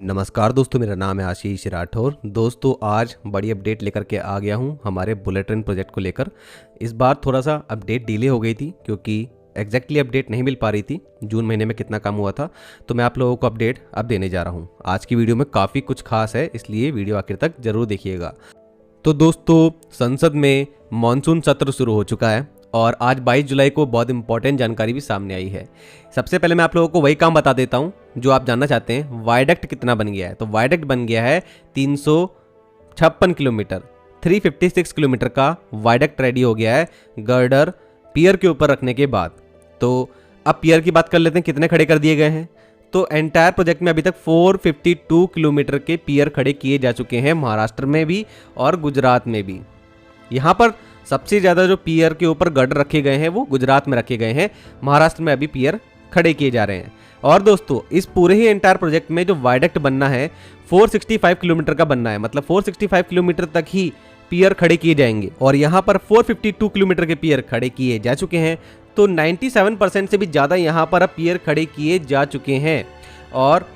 नमस्कार दोस्तों, मेरा नाम है आशीष राठौर। दोस्तों आज बड़ी अपडेट लेकर के आ गया हूँ हमारे बुलेट ट्रेन प्रोजेक्ट को लेकर। इस बार थोड़ा सा अपडेट डिले हो गई थी क्योंकि एग्जैक्टली अपडेट नहीं मिल पा रही थी जून महीने में कितना काम हुआ था, तो मैं आप लोगों को अपडेट अब देने जा रहा हूँ। आज की वीडियो में काफ़ी कुछ खास है, इसलिए वीडियो आखिर तक जरूर देखिएगा। तो दोस्तों संसद में मानसून सत्र शुरू हो चुका है और आज 22 जुलाई को बहुत इंपॉर्टेंट जानकारी भी सामने आई है। सबसे पहले मैं आप लोगों को वही काम बता देता हूं जो आप जानना चाहते हैं, वायडक्ट कितना बन गया है। तो वायडक्ट बन गया है 356 किलोमीटर, 356 किलोमीटर का वायडक्ट रेडी हो गया है गर्डर पियर के ऊपर रखने के बाद। तो अब पियर की बात कर लेते हैं, कितने खड़े कर दिए गए हैं। तो एंटायर प्रोजेक्ट में अभी तक 452 किलोमीटर के पियर खड़े किए जा चुके हैं, महाराष्ट्र में भी और गुजरात में भी। यहाँ पर सबसे ज़्यादा जो पियर के ऊपर गर्डर रखे गए हैं वो गुजरात में रखे गए हैं, महाराष्ट्र में अभी पियर खड़े किए जा रहे हैं। और दोस्तों इस पूरे ही एंटायर प्रोजेक्ट में जो वायडक्ट बनना है 465 किलोमीटर का बनना है, मतलब 465 किलोमीटर तक ही पियर खड़े किए जाएंगे। और यहाँ पर 452 किलोमीटर के पियर खड़े किए जा चुके हैं, तो 97% से भी ज़्यादा यहाँ पर अब पियर खड़े किए जा चुके हैं और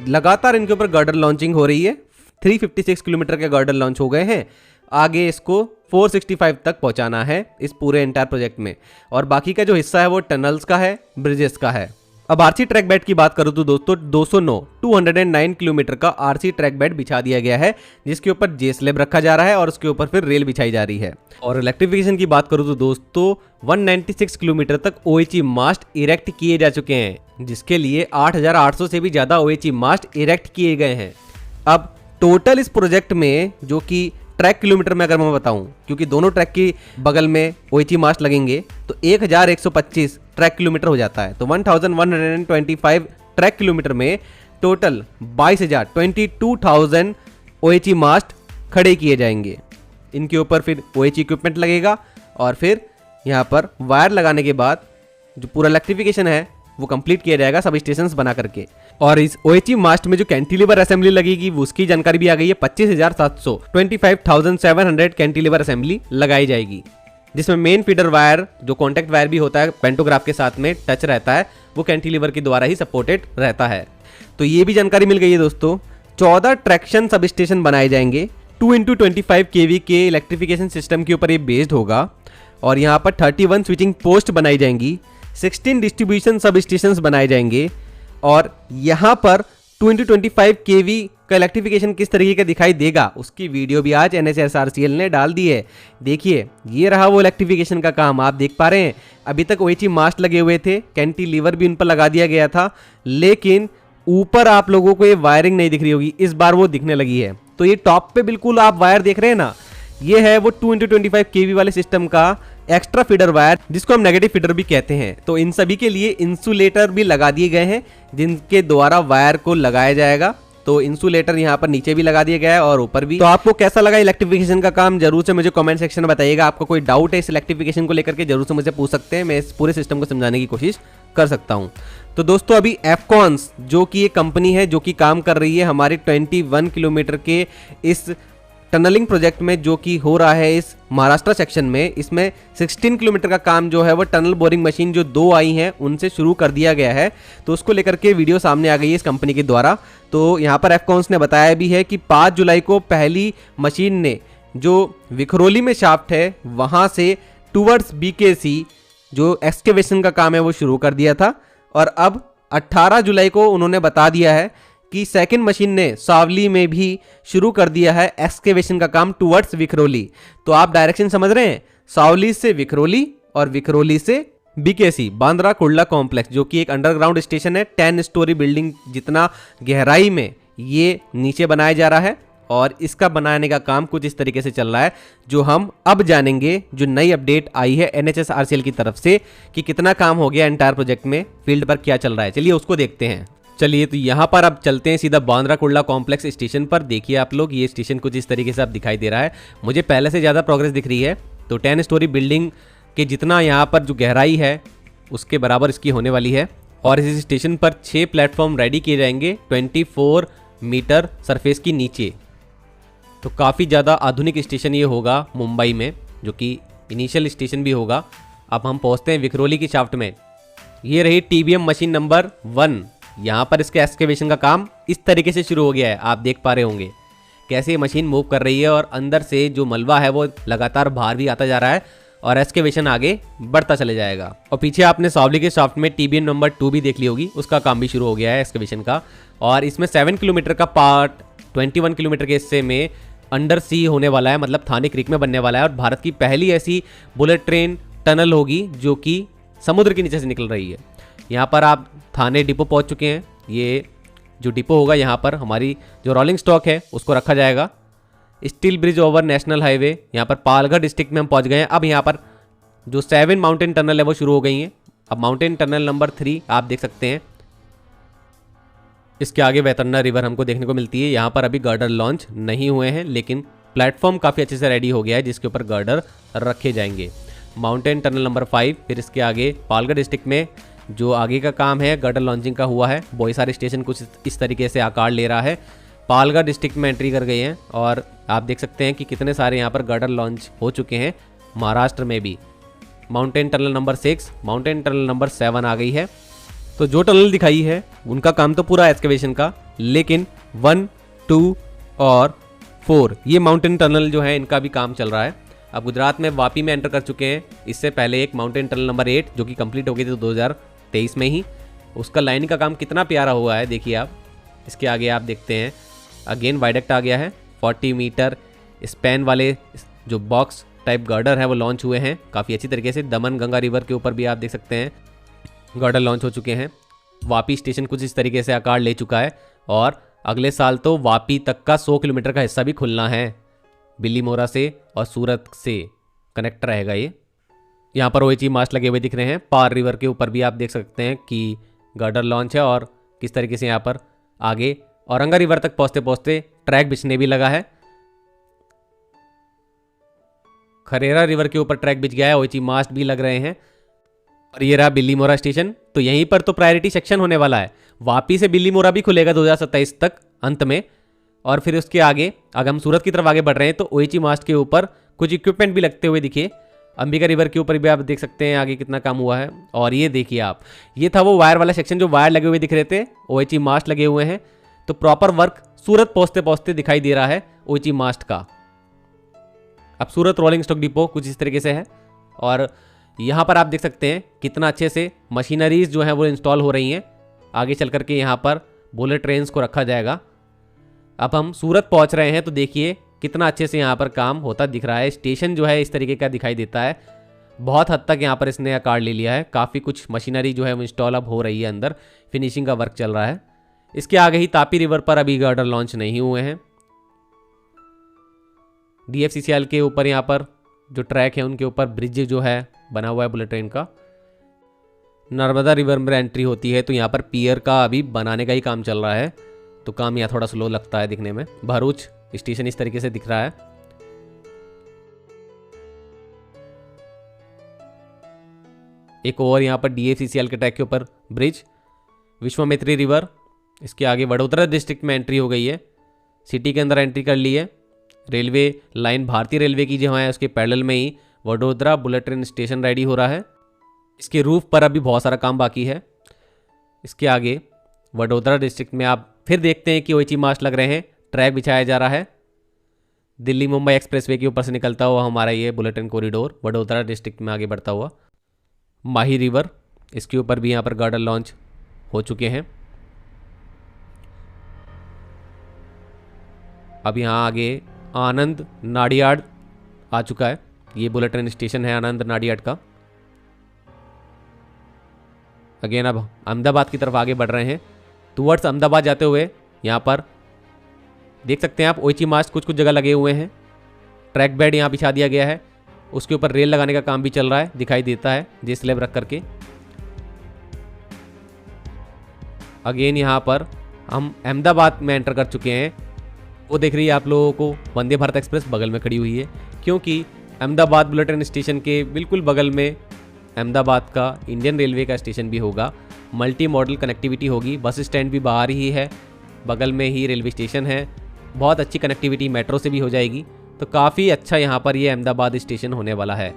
लगातार इनके ऊपर गर्डर लॉन्चिंग हो रही है। 356 किलोमीटर के गर्डर लॉन्च हो गए हैं, आगे इसको 465 तक पहुंचाना है इस पूरे एंटायर प्रोजेक्ट में। और बाकी का जो हिस्सा है वो टनल्स का है, ब्रिजेस का है। अब आरसी ट्रैक बेड की बात करूं तो दोस्तों 209 किलोमीटर का आरसी ट्रैक बेड बिछा दिया गया है, जिसके ऊपर जे स्लैब रखा जा रहा है और उसके ऊपर फिर रेल बिछाई जा रही है। और इलेक्ट्रिफिकेशन की बात करूं तो दोस्तों 196 किलोमीटर तक ओएचई मास्ट इरेक्ट किए जा चुके हैं, जिसके लिए 8800 से भी ज्यादा ओएचई मास्ट इरेक्ट किए गए हैं। अब टोटल इस प्रोजेक्ट में जो कि ट्रैक किलोमीटर में अगर मैं बताऊं, क्योंकि दोनों ट्रैक के बगल में ओएचई मास्ट लगेंगे, तो 1125 ट्रैक किलोमीटर हो जाता है। तो 1125 ट्रैक किलोमीटर में टोटल 22,000 ओएचई मास्ट खड़े किए जाएंगे। इनके ऊपर फिर ओएचई इक्विपमेंट लगेगा और फिर यहाँ पर वायर लगाने के बाद जो पूरा इलेक्ट्रिफिकेशन है वो कंप्लीट किया जाएगा सब स्टेशंस बना करके। और इस ओएचई मास्ट में जो कैंटिलीवर असेंबली लगेगी उसकी जानकारी भी आ गई है। 25,700 कैंटिलीवर असेंबली लगाई जाएगी, जिसमें मेन फीडर वायर जो कॉन्टैक्ट वायर भी होता है पेंटोग्राफ के साथ में टच रहता है, वो कैंटिलीवर के द्वारा ही सपोर्टेड रहता है। तो ये भी जानकारी मिल गई है दोस्तों। 14 ट्रैक्शन सब स्टेशन बनाए जाएंगे, 2x25 kV के इलेक्ट्रिफिकेशन सिस्टम के ऊपर ये बेस्ड होगा। और यहाँ पर 31 स्विचिंग पोस्ट बनाई जाएंगी, 16 डिस्ट्रीब्यूशन सब स्टेशन बनाए जाएंगे। और यहाँ पर 2x25 kV का इलेक्ट्रिफिकेशन किस तरीके का दिखाई देगा उसकी वीडियो भी आज NHSRCL ने डाल दी है। देखिए ये रहा वो इलेक्ट्रिफिकेशन का काम, आप देख पा रहे हैं। अभी तक ओएचई मास्ट लगे हुए थे, कैंटिलीवर भी उन पर लगा दिया गया था, लेकिन ऊपर आप लोगों को ये वायरिंग नहीं दिख रही होगी, इस बार वो दिखने लगी है। तो ये टॉप पे बिल्कुल आप वायर देख रहे हैं ना, ये है वो 2x25 kV वाले सिस्टम का एक्स्ट्रा फीडर वायर, जिसको हम नेगेटिव फीडर भी कहते हैं। तो इन सभी के लिए इंसुलेटर भी लगा दिए गए हैं, जिनके द्वारा वायर को लगाया जाएगा। तो इंसुलेटर यहाँ पर नीचे भी लगा दिया गया है और ऊपर भी। तो आपको कैसा लगा इलेक्ट्रिफिकेशन का काम, जरूर से मुझे कमेंट सेक्शन में बताइएगा। आपको कोई डाउट है इस इलेक्ट्रिफिकेशन को लेकर के, जरूर से मुझे पूछ सकते हैं, मैं इस पूरे सिस्टम को समझाने की कोशिश कर सकता हूँ। तो दोस्तों अभी एफकॉन्स जो कि एक कंपनी है जो कि काम कर रही है हमारे 21 किलोमीटर के इस टनलिंग प्रोजेक्ट में जो कि हो रहा है इस महाराष्ट्र सेक्शन में, इसमें 16 किलोमीटर का काम जो है वो टनल बोरिंग मशीन जो 2 आई हैं उनसे शुरू कर दिया गया है। तो उसको लेकर के वीडियो सामने आ गई है इस कंपनी के द्वारा। तो यहाँ पर एफकॉन्स ने बताया भी है कि 5 जुलाई को पहली मशीन ने जो विखरोली में शाफ्ट है वहाँ से टूवर्ड्स BKC जो एक्सकेवेशन का काम है वो शुरू कर दिया था। और अब 18 जुलाई को उन्होंने बता दिया है कि सेकंड मशीन ने सावली में भी शुरू कर दिया है एक्सकेवेशन का काम टुवर्ड्स विखरोली। तो आप डायरेक्शन समझ रहे हैं, सावली से विखरोली और विखरोली से BKC बांद्रा कुर्ला कॉम्प्लेक्स, जो कि एक अंडरग्राउंड स्टेशन है, 10 स्टोरी बिल्डिंग जितना गहराई में ये नीचे बनाया जा रहा है। और इसका बनाने का काम कुछ इस तरीके से चल रहा है, जो हम अब जानेंगे। जो नई अपडेट आई है NHSRCL की तरफ से कि कितना काम हो गया एंटायर प्रोजेक्ट में, फील्ड पर क्या चल रहा है, चलिए उसको देखते हैं। चलिए तो यहाँ पर अब चलते हैं सीधा बांद्रा कुर्ला कॉम्प्लेक्स स्टेशन पर। देखिए आप लोग, ये स्टेशन कुछ इस तरीके से अब दिखाई दे रहा है, मुझे पहले से ज़्यादा प्रोग्रेस दिख रही है। तो 10 स्टोरी बिल्डिंग के जितना यहाँ पर जो गहराई है उसके बराबर इसकी होने वाली है। और इस स्टेशन पर 6 प्लेटफॉर्म रेडी किए जाएंगे 24 मीटर सरफेस की नीचे। तो काफ़ी ज़्यादा आधुनिक स्टेशन ये होगा मुंबई में, जो कि इनिशियल स्टेशन भी होगा। अब हम पहुँचते हैं विखरोली की शाफ्ट में। ये रही TBM मशीन नंबर 1 यहाँ पर इसके एक्सकेवेशन का काम इस तरीके से शुरू हो गया है। आप देख पा रहे होंगे कैसे ये मशीन मूव कर रही है और अंदर से जो मलबा है वो लगातार बाहर भी आता जा रहा है और एक्सकेवेशन आगे बढ़ता चले जाएगा। और पीछे आपने सावली के शाफ्ट में TBM नंबर 2 भी देख ली होगी, उसका काम भी शुरू हो गया है एक्सकेवेशन का। और इसमें 7 किलोमीटर का पार्ट 21 किलोमीटर के हिस्से में अंडर सी होने वाला है, मतलब थाने क्रीक में बनने वाला है। और भारत की पहली ऐसी बुलेट ट्रेन टनल होगी जो कि समुद्र के नीचे से निकल रही है। यहाँ पर आप थाने डिपो पहुँच चुके हैं। ये जो डिपो होगा यहाँ पर हमारी जो रोलिंग स्टॉक है उसको रखा जाएगा। Steel bridge over national highway, यहाँ पर पालघर डिस्ट्रिक्ट में हम पहुँच गए हैं। अब यहाँ पर जो 7 माउंटेन टनल है वो शुरू हो गई हैं। अब माउंटेन टनल नंबर 3 आप देख सकते हैं। इसके आगे वैतरना रिवर हमको देखने को मिलती है। यहाँ पर अभी गर्डर लॉन्च नहीं हुए हैं, लेकिन प्लेटफॉर्म काफ़ी अच्छे से रेडी हो गया है जिसके ऊपर गर्डर रखे जाएंगे। माउंटेन टनल नंबर 5, फिर इसके आगे पालघर डिस्ट्रिक्ट में जो आगे का काम है गर्डर लॉन्चिंग का हुआ है। बोईसर स्टेशन कुछ इस तरीके से आकार ले रहा है। पालघर डिस्ट्रिक्ट में एंट्री कर गए हैं और आप देख सकते हैं कि कितने सारे यहाँ पर गर्डर लॉन्च हो चुके हैं महाराष्ट्र में भी। Mountain tunnel number 6, mountain tunnel number 7 आ गई है। तो जो टनल दिखाई है उनका काम तो पूरा एक्सकेवेशन का, लेकिन 1, 2 और 4 ये माउंटेन टनल जो है इनका भी काम चल रहा है। अब गुजरात में वापी में एंटर कर चुके हैं। इससे पहले एक माउंटेन टनल नंबर 8 जो कि कंप्लीट हो गई थी 2023 में ही, उसका लाइनिंग का काम कितना प्यारा हुआ है देखिए आप। इसके आगे आप देखते हैं अगेन वाइडक्ट आ गया है। 40 मीटर स्पैन वाले जो बॉक्स टाइप गर्डर है वो लॉन्च हुए हैं काफ़ी अच्छी तरीके से। दमन गंगा रिवर के ऊपर भी आप देख सकते हैं गर्डर लॉन्च हो चुके हैं। वापी स्टेशन कुछ इस तरीके से आकार ले चुका है और अगले साल तो वापी तक का 100 किलोमीटर का हिस्सा भी खुलना है। बिल्लीमोरा से और सूरत से कनेक्ट रहेगा ये। यहाँ पर OHE मास्ट लगे हुए दिख रहे हैं। पार रिवर के ऊपर भी आप देख सकते हैं कि गर्डर लॉन्च है और किस तरीके से यहाँ पर आगे औरंगा रिवर तक पहुँचते पहुँचते ट्रैक बिछने भी लगा है। खरेरा रिवर के ऊपर ट्रैक बिछ गया है, OHE मास्ट भी लग रहे हैं। और ये रहा बिल्लीमोरा स्टेशन। तो यहीं पर तो प्रायोरिटी सेक्शन होने वाला है। वापी से बिल्लीमोरा भी खुलेगा 2027 तक अंत में। और फिर उसके आगे अगर हम सूरत की तरफ आगे बढ़ रहे हैं तो OHE मास्ट के ऊपर कुछ इक्विपमेंट भी लगते हुए दिखे। अंबिका रिवर के ऊपर भी आप देख सकते हैं आगे कितना काम हुआ है। और ये देखिए आप, ये था वो वायर वाला सेक्शन जो वायर लगे हुए दिख रहे थे, OHE मास्ट लगे हुए हैं। तो प्रॉपर वर्क सूरत पहुंचते पहुंचते दिखाई दे रहा है OHE मास्ट का। अब सूरत रोलिंग स्टॉक डिपो कुछ इस तरीके से है और यहाँ पर आप देख सकते हैं कितना अच्छे से मशीनरीज जो हैं वो इंस्टॉल हो रही हैं। आगे चल करके यहाँ पर बुलेट ट्रेन्स को रखा जाएगा। अब हम सूरत पहुँच रहे हैं तो देखिए कितना अच्छे से यहाँ पर काम होता दिख रहा है। स्टेशन जो है इस तरीके का दिखाई देता है। बहुत हद तक यहाँ पर इसने आकार ले लिया है। काफ़ी कुछ मशीनरी जो है वो इंस्टॉल अब हो रही है, अंदर फिनिशिंग का वर्क चल रहा है। इसके आगे ही तापी रिवर पर अभी गर्डर लॉन्च नहीं हुए हैं। DFCCL के ऊपर यहाँ पर जो ट्रैक है उनके ऊपर ब्रिज जो है बना हुआ है बुलेट ट्रेन का। नर्मदा रिवर में एंट्री होती है तो यहाँ पर पियर का अभी बनाने का ही काम चल रहा है, तो काम यहाँ थोड़ा स्लो लगता है दिखने में। भरूच स्टेशन इस तरीके से दिख रहा है। एक और यहाँ पर DFCCL के ट्रैक के ऊपर ब्रिज। विश्वामित्री रिवर, इसके आगे वडोदरा डिस्ट्रिक्ट में एंट्री हो गई है। सिटी के अंदर एंट्री कर ली है। रेलवे लाइन भारतीय रेलवे की जो है उसके पैरेलल में ही Vadodara bullet train station ready हो रहा है। इसके रूफ पर अभी बहुत सारा काम बाकी है। इसके आगे वडोदरा डिस्ट्रिक्ट में आप फिर देखते हैं कि OHE मास्ट लग रहे हैं, ट्रैक बिछाया जा रहा है। दिल्ली मुंबई एक्सप्रेसवे के ऊपर से निकलता हुआ हमारा ये bullet train corridor Vadodara district में आगे बढ़ता हुआ। माही रिवर, इसके ऊपर भी यहाँ पर गर्डर लॉन्च हो चुके हैं। अब यहाँ आगे आनंद नाडियाड आ चुका है। ये बुलेट ट्रेन स्टेशन है आनंद नाडियाड का। अगेन अब अहमदाबाद की तरफ आगे बढ़ रहे हैं। टूवर्ड्स अहमदाबाद जाते हुए यहाँ पर देख सकते हैं आप OHE मास्ट कुछ कुछ जगह लगे हुए हैं। ट्रैक बेड यहाँ बिछा दिया गया है, उसके ऊपर रेल लगाने का काम भी चल रहा है, दिखाई देता है जे स्लैब रख करके। अगेन यहाँ पर हम अहमदाबाद में एंटर कर चुके हैं। वो देख रही है आप लोगों को वंदे भारत एक्सप्रेस बगल में खड़ी हुई है, क्योंकि अहमदाबाद बुलेट ट्रेन स्टेशन के बिल्कुल बगल में अहमदाबाद का इंडियन रेलवे का स्टेशन भी होगा। मल्टी मॉडल कनेक्टिविटी होगी। बस स्टैंड भी बाहर ही है, बगल में ही रेलवे स्टेशन है। बहुत अच्छी कनेक्टिविटी मेट्रो से भी हो जाएगी। तो काफ़ी अच्छा यहाँ पर ये अहमदाबाद स्टेशन होने वाला है।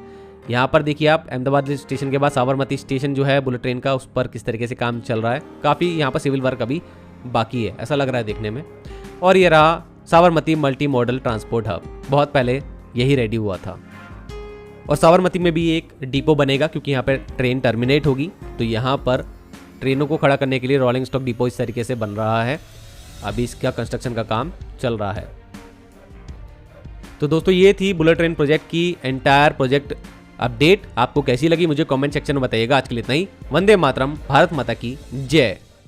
यहाँ पर देखिए आप अहमदाबाद स्टेशन के बाद साबरमती स्टेशन जो है बुलेट ट्रेन का, उस पर किस तरीके से काम चल रहा है। काफ़ी यहाँ पर सिविल वर्क अभी बाकी है, ऐसा लग रहा है देखने में। और ये रहा Sabarmati multi modal transport hub, बहुत पहले यही रेडी हुआ था। और साबरमती में भी एक डिपो बनेगा क्योंकि यहाँ पर ट्रेन टर्मिनेट होगी, तो यहाँ पर ट्रेनों को खड़ा करने के लिए रोलिंग स्टॉक डिपो इस तरीके से बन रहा है। अभी इसका कंस्ट्रक्शन का काम चल रहा है। तो दोस्तों ये थी बुलेट ट्रेन प्रोजेक्ट की एंटायर प्रोजेक्ट अपडेट। आपको कैसी लगी मुझे कमेंट सेक्शन में बताइएगा। आज के लिए इतना ही। वंदे मातरम, भारत माता की जय।